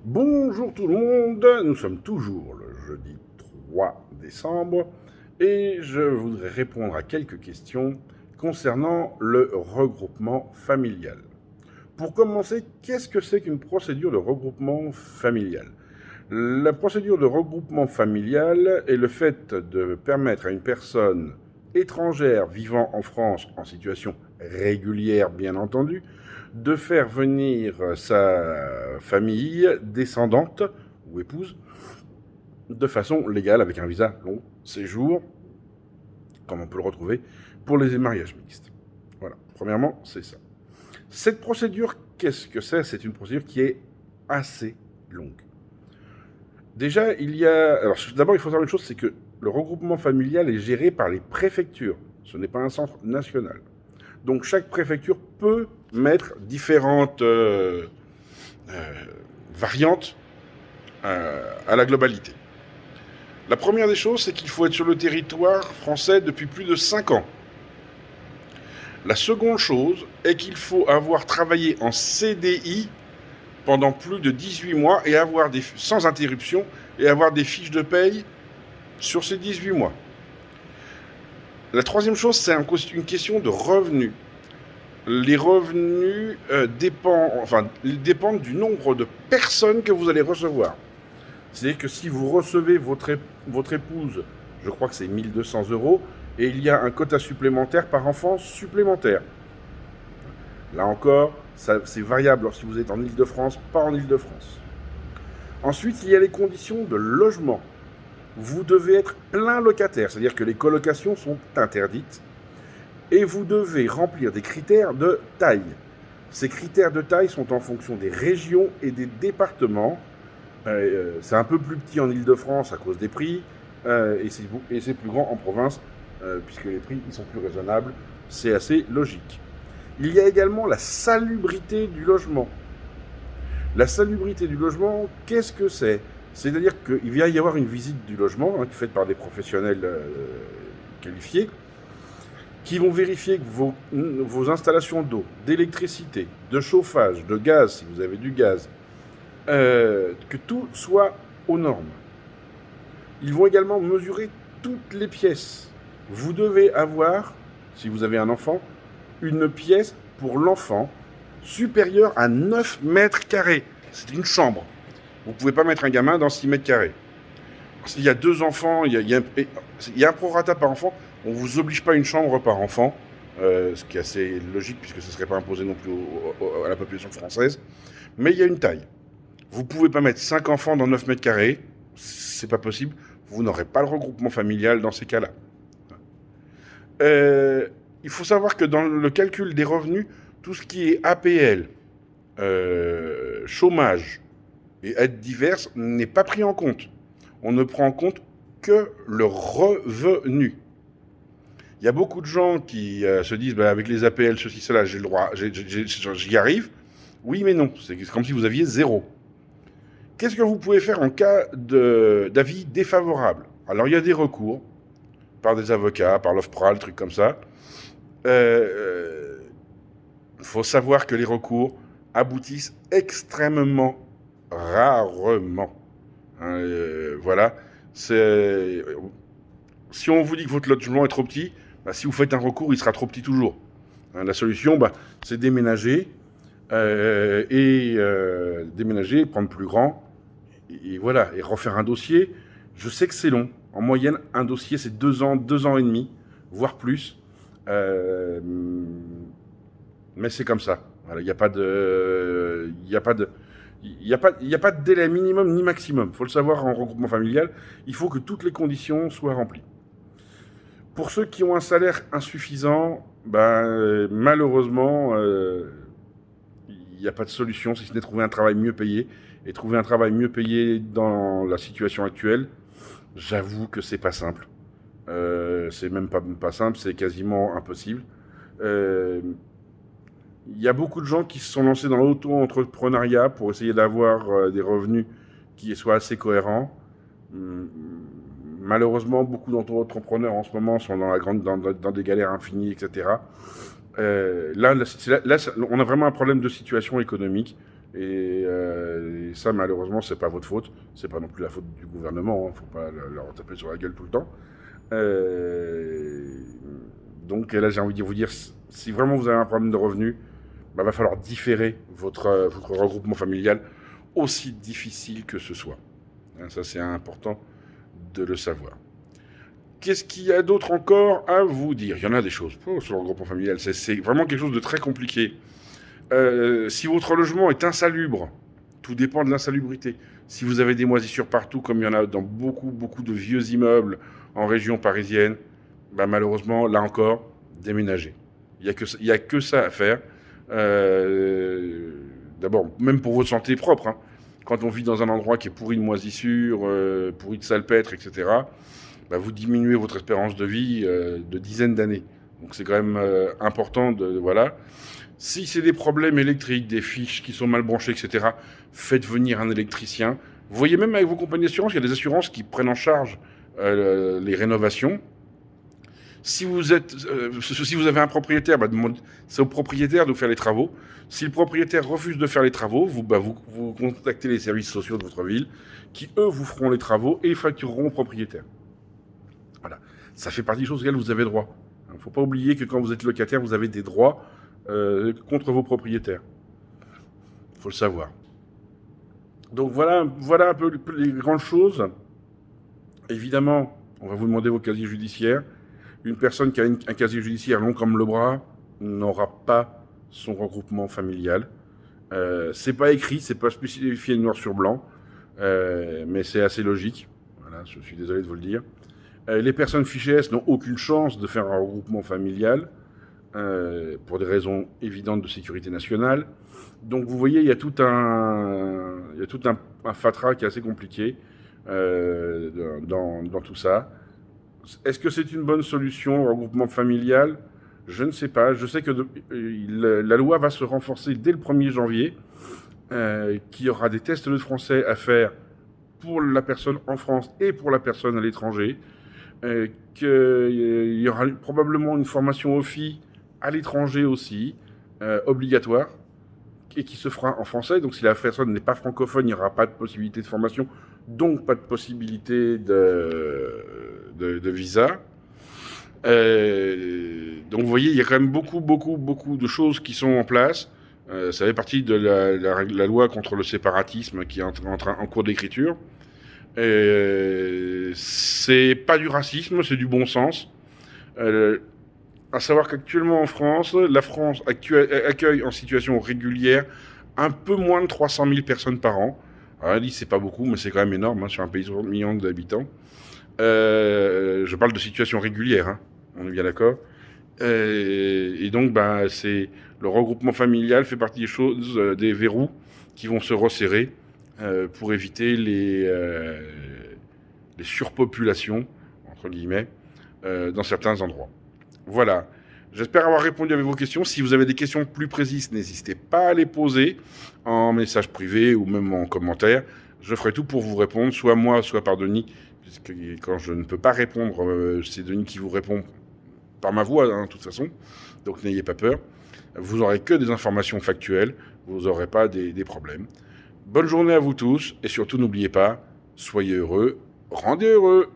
Bonjour tout le monde, nous sommes toujours le jeudi 3 décembre et je voudrais répondre à quelques questions concernant le regroupement familial. Pour commencer, qu'est-ce que c'est qu'une procédure de regroupement familial? La procédure de regroupement familial est le fait de permettre à une personne étrangère vivant en France en situation régulière, bien entendu, de faire venir sa famille descendante ou épouse de façon légale avec un visa long séjour, comme on peut le retrouver pour les mariages mixtes. Voilà, premièrement, c'est ça. Cette procédure, qu'est-ce que c'est? C'est une procédure qui est assez longue. Déjà, alors, d'abord, il faut savoir une chose, c'est que le regroupement familial est géré par les préfectures. Ce n'est pas un centre national. Donc, chaque préfecture peut mettre différentes variantes à la globalité. La première des choses, c'est qu'il faut être sur le territoire français depuis plus de 5 ans. La seconde chose est qu'il faut avoir travaillé en CDI pendant plus de 18 mois et sans interruption et avoir des fiches de paye sur ces 18 mois. La troisième chose, c'est une question de revenus. Les revenus dépendent du nombre de personnes que vous allez recevoir. C'est-à-dire que si vous recevez votre épouse, je crois que c'est 1200 euros, et il y a un quota supplémentaire par enfant supplémentaire. Là encore, c'est variable si vous êtes en Île-de-France, pas en Île-de-France. Ensuite, il y a les conditions de logement. Vous devez être plein locataire, c'est-à-dire que les colocations sont interdites, et vous devez remplir des critères de taille. Ces critères de taille sont en fonction des régions et des départements. C'est un peu plus petit en Île-de-France à cause des prix, et c'est plus grand en province, puisque les prix ils sont plus raisonnables. C'est assez logique. Il y a également la salubrité du logement. La salubrité du logement, qu'est-ce que c'est? C'est-à-dire qu'il va y avoir une visite du logement, qui est faite par des professionnels qualifiés, qui vont vérifier que vos installations d'eau, d'électricité, de chauffage, de gaz, si vous avez du gaz, que tout soit aux normes. Ils vont également mesurer toutes les pièces. Vous devez avoir, si vous avez un enfant, une pièce pour l'enfant supérieure à 9 mètres carrés. C'est une chambre. Vous ne pouvez pas mettre un gamin dans 6 mètres carrés. S'il y a 2 enfants, il y a un prorata par enfant. On ne vous oblige pas une chambre par enfant, ce qui est assez logique puisque ce ne serait pas imposé non plus à la population française. Mais il y a une taille. Vous ne pouvez pas mettre 5 enfants dans 9 mètres carrés. C'est pas possible. Vous n'aurez pas le regroupement familial dans ces cas-là. Il faut savoir que dans le calcul des revenus, tout ce qui est APL, chômage et aides diverses n'est pas pris en compte. On ne prend en compte que le revenu. Il y a beaucoup de gens qui se disent avec les APL, ceci, cela, j'ai le droit, j'y arrive. Oui, mais non. C'est comme si vous aviez 0. Qu'est-ce que vous pouvez faire en cas d'avis défavorable? Alors, il y a des recours par des avocats, par l'OFPRA, trucs comme ça. Faut savoir que les recours aboutissent extrêmement rarement. Voilà. Si on vous dit que votre logement est trop petit, si vous faites un recours, il sera trop petit toujours. La solution, c'est déménager déménager, prendre plus grand, et voilà, et refaire un dossier. Je sais que c'est long. En moyenne, un dossier, c'est 2 ans, 2 ans et demi, voire plus. Mais c'est comme ça. Voilà, il n'y a pas de délai minimum ni maximum. Il faut le savoir en regroupement familial. Il faut que toutes les conditions soient remplies. Pour ceux qui ont un salaire insuffisant, malheureusement, il n'y a pas de solution si ce n'est trouver un travail mieux payé. Et trouver un travail mieux payé dans la situation actuelle, j'avoue que c'est pas simple. C'est même pas simple, c'est quasiment impossible. Il y a beaucoup de gens qui se sont lancés dans l'auto-entrepreneuriat pour essayer d'avoir des revenus qui soient assez cohérents. Malheureusement, beaucoup d'entrepreneurs en ce moment sont dans des galères infinies, etc. Là, on a vraiment un problème de situation économique. Et ça, malheureusement, c'est pas votre faute. C'est pas non plus la faute du gouvernement. Faut pas leur taper sur la gueule tout le temps. Donc là, j'ai envie de vous dire, si vraiment vous avez un problème de revenus, bah, va falloir différer votre regroupement familial, aussi difficile que ce soit. Ça, c'est important de le savoir. Qu'est-ce qu'il y a d'autre encore à vous dire? Il y en a des choses sur le regroupement familial. C'est vraiment quelque chose de très compliqué. Si votre logement est insalubre, tout dépend de l'insalubrité. Si vous avez des moisissures partout, comme il y en a dans beaucoup de vieux immeubles en région parisienne, bah malheureusement, là encore, déménagez. Il n'y a que ça à faire. D'abord, même pour votre santé propre, hein. Quand on vit dans un endroit qui est pourri de moisissures, pourri de salpêtre, etc., bah vous diminuez votre espérance de vie de dizaines d'années. Donc c'est quand même important voilà. Si c'est des problèmes électriques, des fiches qui sont mal branchées, etc., faites venir un électricien. Vous voyez, même avec vos compagnies d'assurance, il y a des assurances qui prennent en charge les rénovations. Si vous avez un propriétaire, bah, c'est au propriétaire de faire les travaux. Si le propriétaire refuse de faire les travaux, vous contactez les services sociaux de votre ville, qui eux vous feront les travaux et factureront au propriétaire. Voilà. Ça fait partie des choses auxquelles vous avez droit. Il ne faut pas oublier que quand vous êtes locataire, vous avez des droits contre vos propriétaires. Il faut le savoir. Donc voilà un peu les grandes choses. Évidemment, on va vous demander vos casiers judiciaires. Une personne qui a un casier judiciaire long comme le bras n'aura pas son regroupement familial. C'est pas écrit, c'est pas spécifié noir sur blanc, mais c'est assez logique. Voilà, je suis désolé de vous le dire. Les personnes fichées S n'ont aucune chance de faire un regroupement familial pour des raisons évidentes de sécurité nationale. Donc vous voyez, il y a tout un fatras qui est assez compliqué dans tout ça. Est-ce que c'est une bonne solution, le regroupement familial? Je ne sais pas. Je sais que la loi va se renforcer dès le 1er janvier, qu'il y aura des tests de français à faire pour la personne en France et pour la personne à l'étranger, qu'il y aura probablement une formation au FI à l'étranger aussi, obligatoire, et qui se fera en français. Donc si la personne n'est pas francophone, il n'y aura pas de possibilité de formation, donc pas de possibilité de visa. Donc vous voyez, il y a quand même beaucoup de choses qui sont en place. Ça fait partie de la loi contre le séparatisme qui est en cours d'écriture. C'est pas du racisme, c'est du bon sens. À savoir qu'actuellement en France, la France accueille en situation régulière un peu moins de 300 000 personnes par an. Alors, elle dit c'est pas beaucoup, mais c'est quand même énorme, hein, sur un pays de 60 millions d'habitants. Je parle de situation régulière, hein, on est bien d'accord. Et donc, bah, le regroupement familial fait partie des choses, des verrous qui vont se resserrer pour éviter les surpopulations, entre guillemets, dans certains endroits. Voilà. J'espère avoir répondu à vos questions. Si vous avez des questions plus précises, n'hésitez pas à les poser en message privé ou même en commentaire. Je ferai tout pour vous répondre, soit moi, soit par Denis. Puisque quand je ne peux pas répondre, c'est Denis qui vous répond par ma voix, hein, de toute façon. Donc n'ayez pas peur. Vous n'aurez que des informations factuelles. Vous n'aurez pas des problèmes. Bonne journée à vous tous. Et surtout, n'oubliez pas, soyez heureux, rendez heureux.